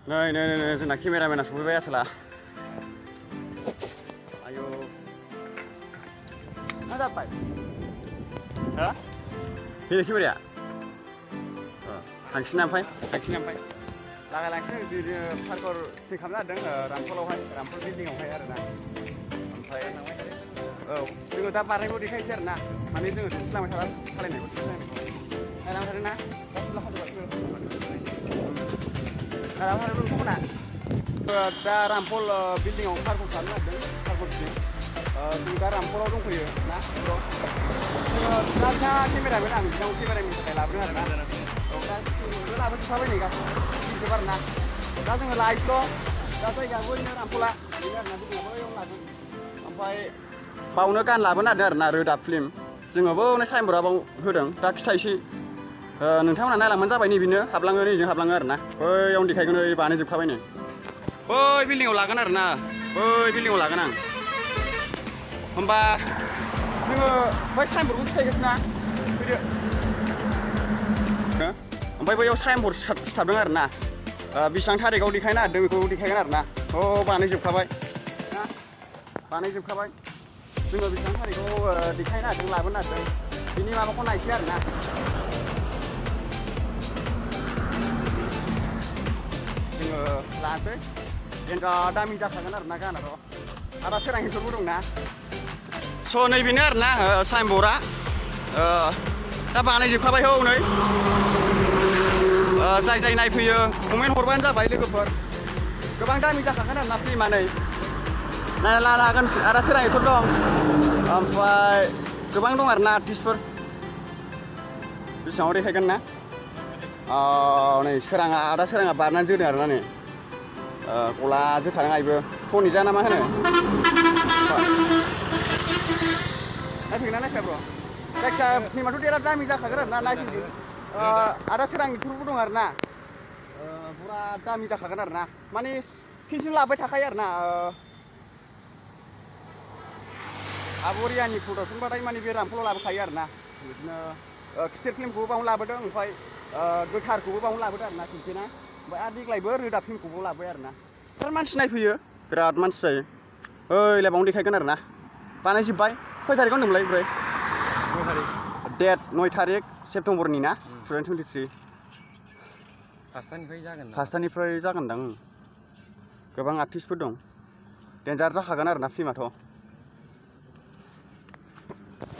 नै जोंना केमेरामेना सफैबाय आसोला आयौ मा जाबाय हा बेलेग केमेराया थांसिना ओमफ्राय लागायलांसै पार्कर फिल खालामनो नागिरदों रामफलावहाय रामफल बिल्डिंआवहाय आरोना ओमफ्राय औ जोङो दा बारनायखौ देखायसै आरोना माने जोङो दिन्थिलांबाय थाला सालायनायखौ नायलांबाय थादों ना दा रामफल बिल्डिंआव पार्कर खालामनो नागिरदों पार्करसिम जों दा रामफलाव दंफैयो ना जोङो दा केमेरामेन आं बिनाव केमेरानि थाखाय लाबोदों आरोना औ दा लाबोजोबखाबाय नै गासिबो आरोना दा जोङो लायसल' दा जायगायाबो ओरैनो रामफला बेनो आरोना बिल्डिंआबो बेयावनो लागोन ओमफ्राय बावनो गान लाबोनो नागिरदों आरोना रोदा फिल्म जोङो बावनो साइनबर्डआ बाव होदों दा खिथायसै नोंथांमोना नायलांबानो जाबाय नै बेनो हाबलाङो नैजों हाबलाङो आरोना बैयावनो देखायगोन ओइ बानायजोबखाबाय नै बै बिल्डिंआव लागोन आरोना बै बिल्डिंआव लागोन आं होमबा जोङो बै साइनबर्डखौ खिथायगोन ना फैदो ओमफ्राय बैयाव साइनबर्ड सिथाबदों आरोना बेसेबां थारिखआव देखायनो नागिरदों बेखौ देखायगोन आरोना बानायजोबखाबाय ना बानायजोबखाबाय जोङो बेसेबां थारिखआव देखायनो नागिरदों लाबोनो नागिरदों बिनि माबाखौ नायसै आरोना जोङो लानोसै देन्जार दामि जाखागोन आरोना गानाथ' आदा सोरां हिनजावबो दंना स' नैबेनो आरोना साइनबर्डआ दा बानायजोबखाबाय हौ नै जाय नायफैयो कमेन्ट हरबानो जाबाय लोगोफोर गोबां दामि जाखागोन आरोना फिल्मा नै नायना लानो हागोन आदा सोरां एक्टर दं ओमफ्राय गोबां दं आरोना आर्टिस्टफोर बेसेबाङाव देखायगोन ना नै सोराङा आदा सोराङा बारनानै जोदों आरोना नै गला जोखादों आइबो टनिजा ना मा होनो नायफैगोन ना नायफैया ब्र' जायखिजाया फिल्माथ' बिराद दामि जाखागोन आरोना नायफैदो आदा सोरां एक्टरबो दं आरोना पुरा दामि जाखागोन आरोना माने फिल्मजों लाबोबाय थाखायो आरोना आबरियानि प्रडाक्सनबाथाय माने बे रामफलाव लाबोखायो आरोना बिदिनो खिथेर फिल्मखौबो बावनो लाबोदों ओमफ्राय गोथारखौबो बावनो लाबोदों आरोना खनसेना ओमफ्राय आरो देग्लायबो रोदा फिल्मखौबो लाबोबाय आरोना बिराद मानसि नायफैयो बिराद मानसि जायो ओइलाय बावनो देखायगोन आरोना बानायजोब्बाय खय थारिखआव होनदोंमोनलाय ओमफ्राय 9 थारिख डेट 9 थारिख सेप्तेम्बरनि ना 2023 फासथानिफ्राय जागोनदां गोबां आर्टिस्टफोर दं डेन्जार जाखागोन आरोना फिल्माथ'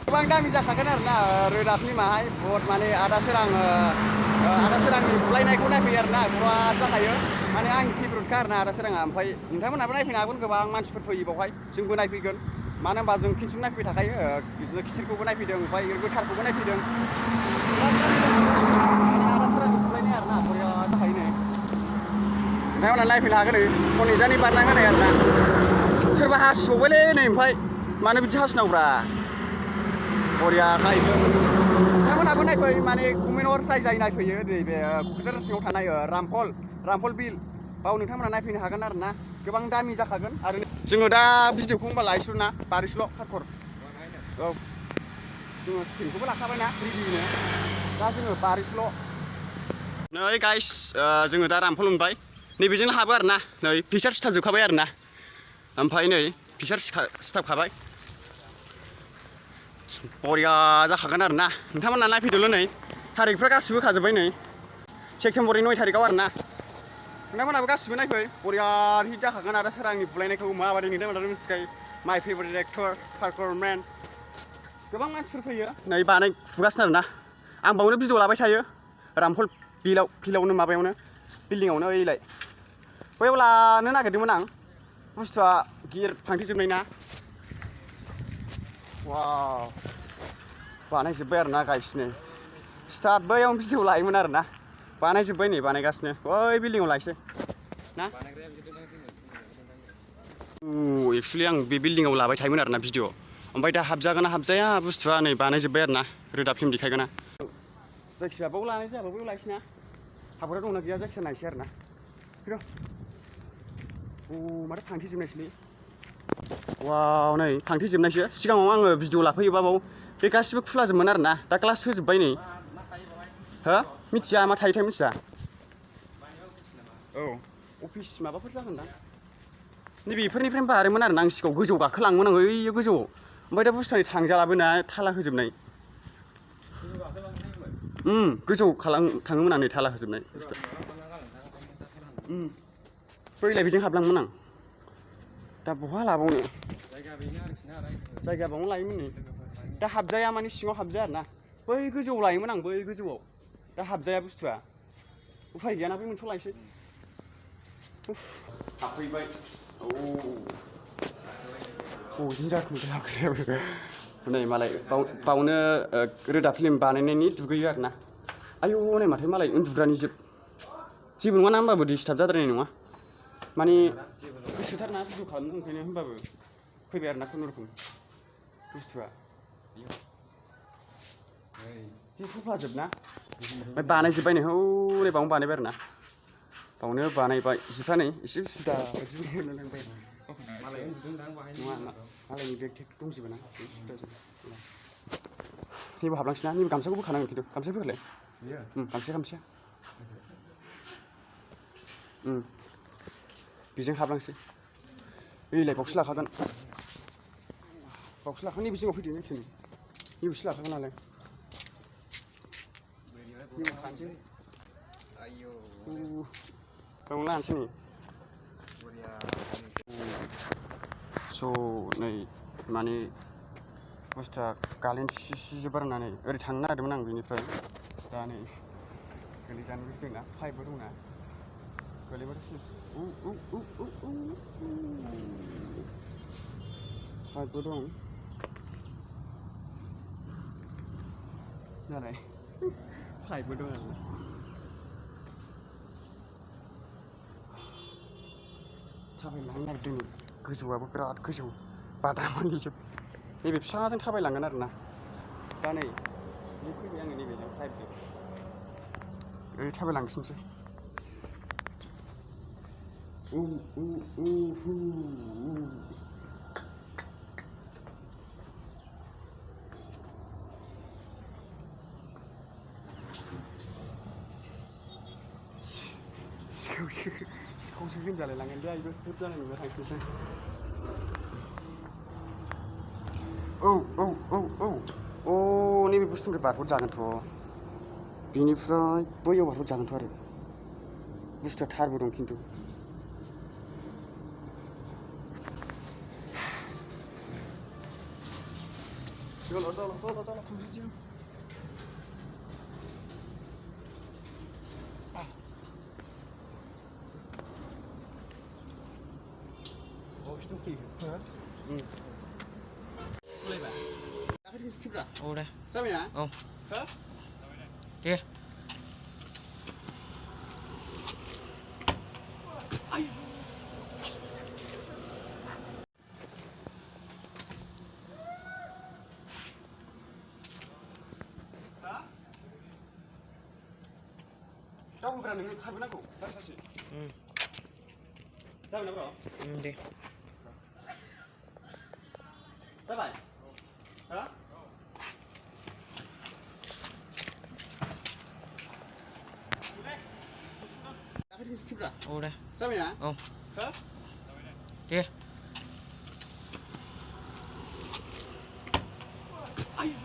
गोबां दामि जाखागोन आरोना रोदा फिल्माहाय बहुत माने आदा सोरांनि बुलायनायखौ नायफैयो आरोना बिराद जाखायो माने आंनि फेभरेटखा आरोना आदा सोराङा ओमफ्राय नोंथांमोनहाबो नायफैनो हागोन गोबां मानसिफोर फैयो बावहाय जोंबो नायफैगोन मानो होनबा जों फिल्मजों नायफैबाय थाखायो बिदिनो खिथेरखौबो नायफैदों ओमफ्राय गोथारखौबो नायफैदों आदा सोरांनि बुलायनाय आरोना बरिया जाखायो नै नोंथांमोनहा नायफैनो हागोन नै टनिजानि बारना होनाय आरोना सोरबा हासिबावबायलै नै ओमफ्राय मानो बिदि हासिनांगौब्रा बरिया नायफै नोंथांमोनहाबो नायफै माने कमेन्ट हर जाय नायफैयो नैबे क'क्राझार सिङाव थानाय रामफल बिल बाव नोंथांमोनहा नायफैनो हागोन आरोना गोबां दामि जाखागोन आरो जोङो दा भिडिअखौ होनबा लायसल' ना बारिसल' पार्कर औ जोङो स्टिलखौबो लाखाबायना रेडिनो दा जोङो बारिसल' नै गाइस जोङो दा रामफल मोनबाय नैबेजोंनो हाबो आरोना नै पिकचार सिथाबजोबखाबाय आरोना ओमफ्राय नै पिकचार सिथाबखाबाय बरिया जाखागोन आरोना नोंथांमोनहा नायफैदोल' नै थारिखफ्रा गासिबो होखाजोब्बाय नै सेप्तेम्बरनि 9 थारिखआव आरोना नोंथांमोनहाबो गासिबो नायफै बरिया हिट जाखागोन आदा सोरांनि बुलायनायखौ माबायदि नोंथांमोनहाथ' मिथिखायो माइ फेभरेट एक्टर पार्करमेन गोबां मानसिफोर फैयो नै बानायफुगासिनो आरोना आं बावनो भिडिअ लाबाय थायो रामफल फिल्डआवनो माबायावनो बिल्डिंआवनो ओइलाय बैयाव लानो नागिरदोंमोन आं बुस्थुआ गिर फांथेजोबनाय ना वाव बानायजोब्बाय आरोना गाइसनो स्टार्ट बैयावनो भिडिअ लायोमोन आरोना बानायजोब्बाय नै बानायगासिनो बै बिल्डिंआव लायसै ना एक्सुवेलि आं बे बिल्डिंआव लाबाय थायोमोन आरोना भिडिअ ओमफ्राय दा हाबजागोन ना हाबजाया बुस्थुआ नै बानायजोब्बाय आरोना रोदा फिल्म देखायगोना जायखिजाया बाव लानाय जायाबा बैयाव लायसै ना हाबग्रा दंना गैया जायखिजाया नायसै आरोना फैद' माथो फांथेजोबनायसोलै वाव नै फांथेजोबनायसो सिगाङाव आङो भिडिअ लाफैयोबा बाव बे गासिबो खुलाजोबमोन आरोना दा ग्लास होजोब्बाय नै हो मिथिया मा थायोथाय मिथिया औ अफिस माबाफोर जागोनदां नैबेफोरनिफ्रायनो बारोमोन आरो ना आं सिगाङाव गोजौ गाखोलाङोमोन आं ओइ गोजौआव ओमफ्राय दा बुस्थुआ थांजालाबो ना थाला होजोबनाय गोजौ थाङोमोन आं नै थाला होजोबनाय बुस्थुआ बैलाय बिजों हाबलाङोमोन आं दा बहा लाबावनो जायगा बावनो लायोमोन नै दा हाबजाया माने सिङाव हाबजाया आरो ना बै गोजौआव लायोमोन आं बै गोजौआव दा हाबजाया बुस्थुआ उफाय गैयाना बै मोनसेयाव लायसै हाबफैबाय बिदिनो जाखोमोन हाबग्रायाबो नै मालाय बावनो रोदा फिल्म बानायनायनि दुगैयो आरो ना आयौ नै माथो मालाय उन्दुग्रानि जेबो नङा ना होमबाबो डिस्टार्ब जाद्रायनाय नङा माने गोसोथारना भिडिअ खालामनो ओंखायनो होमबाबो फैबाय आरो ना खुनुरुखुम बुस्थुआ जि थफ्लाजोबना ओमफ्राय बानायजोब्बाय नै हौनै बावनो बानायबाय आरो ना बावनो बानायबाय जिफ्रा नै एसे सुदा बायदि मोनलांबाय नङा मालायनि बेग टेग दंजोबो ना सुदा जोब नैबो हाबलांसै ना नैबो गामसाखौ बोखानांगोन खिन्थु गामसा बोखालाय गामसाया बेजों हाबलांसै ओइलाय बावसो लाखागोन नैबे जिङाव फैदो नैबेसो लाखागोन नालाय नैबे खानसै बावनो लानोसै नै स' नै माने बुस्थुआ गालेन सिजोब्बाय आरोना नै ओरै थांनो नागिरदोंमोन आं बेनिफ्राय दा नै गोलैजानो गिदोंना पाइपबो दंना गोलैबाथ' सेस पाइपबो दं जालाय पाइपबो दं आरोना थाबायलांनो नागिरदों गोजौआबो बिराद गोजौ बादामालि जोब नैबे फिसाजों थाबायलांगोन आरोना दा नै बिदि फैबाय आङो नैबेजों पाइपजों ओरै थाबायलांफिनसै सिखावसो होनजालायलांगोन दे आइबो हेल्प जानाय नुबा थांफिनसै नैबे बुस्थुनिफ्राय बारहरजागोनथ' बेनिफ्राय बैयाव बारहरजागोनथ' आरो बुस्थुआ थारबो दं खिन्थु जाला थांफिनसै Udah. Sama ya? Oh. Hah? Dia. Ayo. Hah? Tahu berani ngekarbon aku? Pasti. Tahu nggak bro? Deh. Tahu? Hah? Udah. Sama ya? Oh. Hah? Dia. Ayo.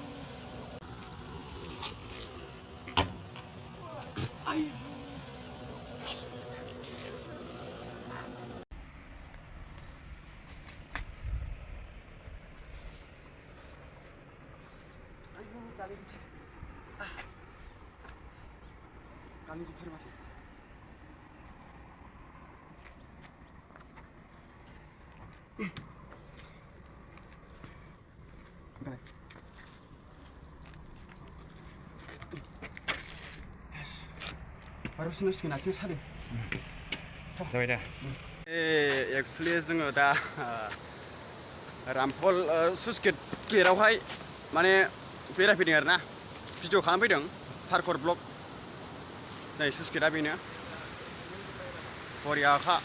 Ayo. Kali jutar masih. Boleh. Yes. Baru sini nasi sari. Thôi dah. Actually जोङो दा रामफल सुइस गेटआवहाय माने बेरायफैदों आरोना video खालामफैदों Parker blog नै सुइस गेटआ बेनो बरियाखा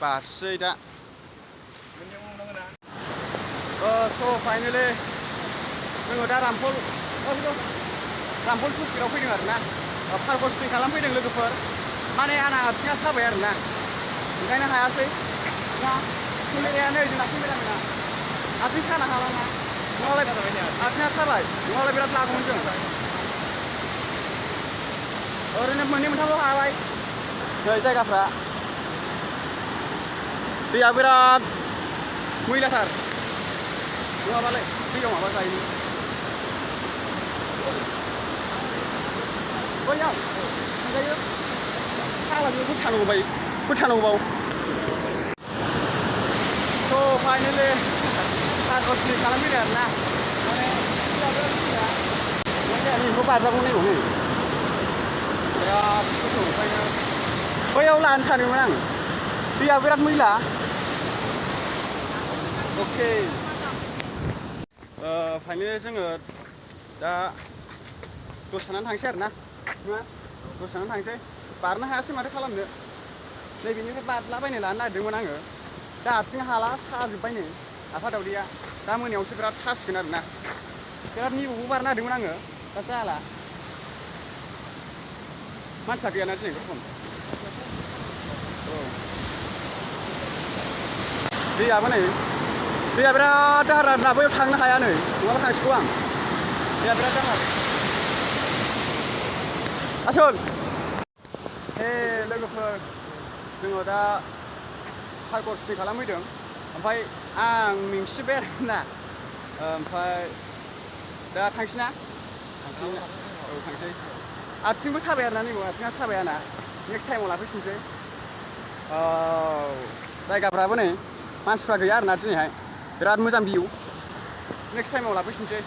बारसै दा स' फाइनेलि जोङो दा रामफल सुइस गेटआव फैदों आरोना पार्कर सुटिं खालामफैदों लोगोफोर माने आंना आथिङा साबाय आरोना ओंखायनो हायासै ना केमेराया नै जोंना केमेरामेना आथिं सानो हाला ना नङालाय आथिङा साबाय नङालाय बिराद लागौमोन जों ओरैनो मोननै मोनथामल' हाबाय नै जायगाफ्रा दैया बिराद मैलाथार नङाबालाय दैयाव माबा जायोमोन बैयाव थांजायो सालाजों फोथानांगौ बाव थ' फाइनेलि सारकसनि खालामफैदों आरोना माने दैया बिराद मैला ओंखायनो बेखौ बारजागौ नायगौ नै बिराद खस्थ' ओंखायनो बैयाव लानो सानदोंमोन आं दैया बिराद मैला अके फाइनेलि जोङो दा दसे थानानै थांसै आरोना नङा दसे थानानै थांसै बारनो हायासै माथो खालामनो नैबेनिफ्राय बारलाबायनो लानो नागिरदोंमोन आङो दा आथिं हाला साजोब्बाय नै आफा दावदैया दा मोनायावसो बिराद सासिगोन आरोना बिराद निबौबो बारनो नागिरदोंमोन आङो दा जाला मानसिया गैयाना दिनै खम औ दैयाबो नै दैया बिराद दाहार आरोना बैयाव थांनो हाया नै नङाबा थांसिगौ आं दैया बिराद दाहार आसल हे लोगोफोर जोङो दा सारकस स्टे खालामहैदों ओमफ्राय आं मेंसिबाय आरोना ओमफ्राय दा थांसै ना औ थांसै आथिंबो साबाय आरोना नैबो आथिङा साबाय आंना नेक्स्ट टाइमाव लाफैफिनसै जायगाफ्राबो नै मानसिफ्रा गैया आरोना दिनैहाय बिराद मोजां भिउ नेक्स्ट टाइमाव लाफैफिनसै